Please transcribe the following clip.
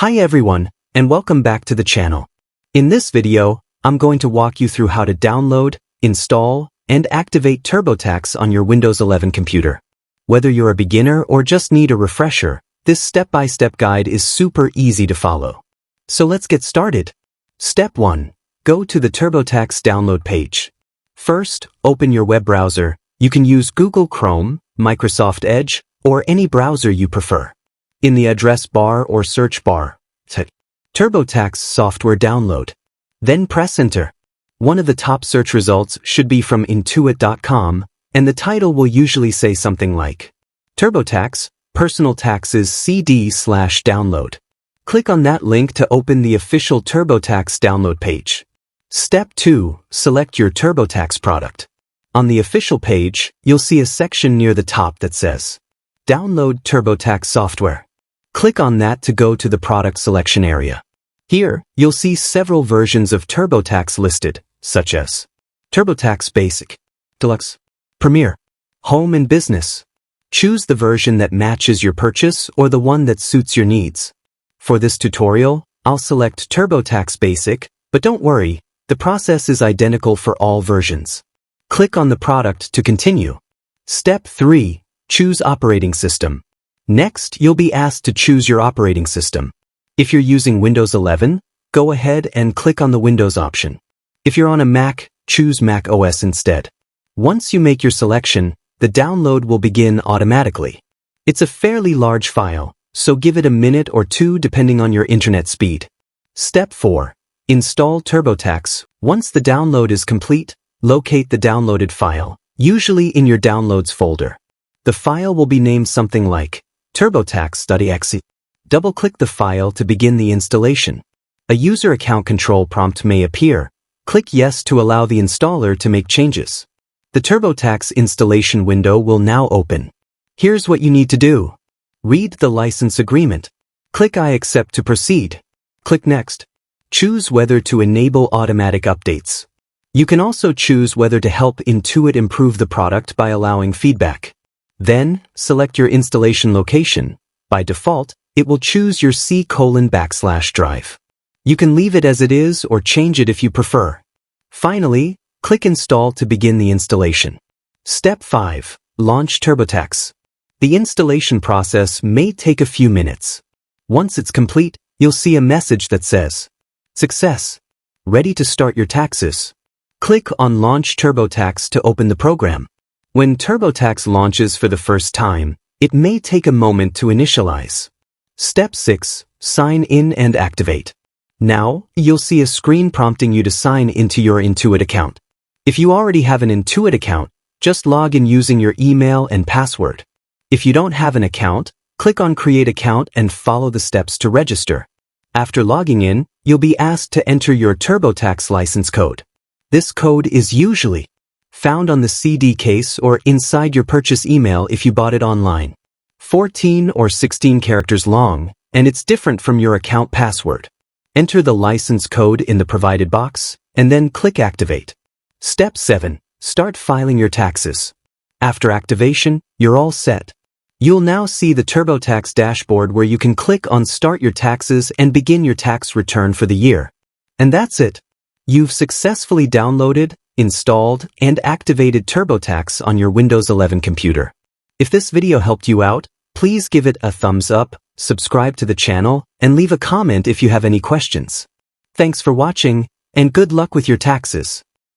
Hi everyone, and welcome back to the channel. In this video, I'm going to walk you through how to download, install, and activate TurboTax on your Windows 11 computer. Whether you're a beginner or just need a refresher, this step-by-step guide is super easy to follow. So let's get started. Step 1. Go to the TurboTax download page. First, open your web browser. You can use Google Chrome, Microsoft Edge, or any browser you prefer. In the address bar or search bar, type TurboTax software download. Then press enter. One of the top search results should be from intuit.com, and the title will usually say something like TurboTax, Personal Taxes CD/download. Click on that link to open the official TurboTax download page. Step 2. Select your TurboTax product. On the official page, you'll see a section near the top that says Download TurboTax software. Click on that to go to the product selection area. Here, you'll see several versions of TurboTax listed, such as TurboTax Basic, Deluxe, Premier, Home and Business. Choose the version that matches your purchase or the one that suits your needs. For this tutorial, I'll select TurboTax Basic, but don't worry, the process is identical for all versions. Click on the product to continue. Step 3. Choose operating system. Next, you'll be asked to choose your operating system. If you're using Windows 11, go ahead and click on the Windows option. If you're on a Mac, choose Mac OS instead. Once you make your selection, the download will begin automatically. It's a fairly large file, so give it a minute or two depending on your internet speed. Step 4. Install TurboTax. Once the download is complete, locate the downloaded file, usually in your Downloads folder. The file will be named something like TurboTax.exe. Double-click the file to begin the installation. A user account control prompt may appear. Click Yes to allow the installer to make changes. The TurboTax installation window will now open. Here's what you need to do. Read the license agreement. Click I accept to proceed. Click Next. Choose whether to enable automatic updates. You can also choose whether to help Intuit improve the product by allowing feedback. Then, select your installation location. By default, it will choose your C:/drive. You can leave it as it is or change it if you prefer. Finally, click Install to begin the installation. Step 5. Launch TurboTax. The installation process may take a few minutes. Once it's complete, you'll see a message that says, Success! Ready to start your taxes. Click on Launch TurboTax to open the program. When TurboTax launches for the first time, it may take a moment to initialize. Step 6. Sign in and activate. Now, you'll see a screen prompting you to sign into your Intuit account. If you already have an Intuit account, just log in using your email and password. If you don't have an account, click on Create Account and follow the steps to register. After logging in, you'll be asked to enter your TurboTax license code. This code is usually found on the CD case or inside your purchase email if you bought it online. 14 or 16 characters long, and it's different from your account password. Enter the license code in the provided box, and then click Activate. Step 7. Start filing your taxes. After activation, you're all set. You'll now see the TurboTax dashboard where you can click on Start Your Taxes and begin your tax return for the year. And that's it. You've successfully downloaded, installed, and activated TurboTax on your Windows 11 computer. If this video helped you out, please give it a thumbs up, subscribe to the channel, and leave a comment if you have any questions. Thanks for watching, and good luck with your taxes.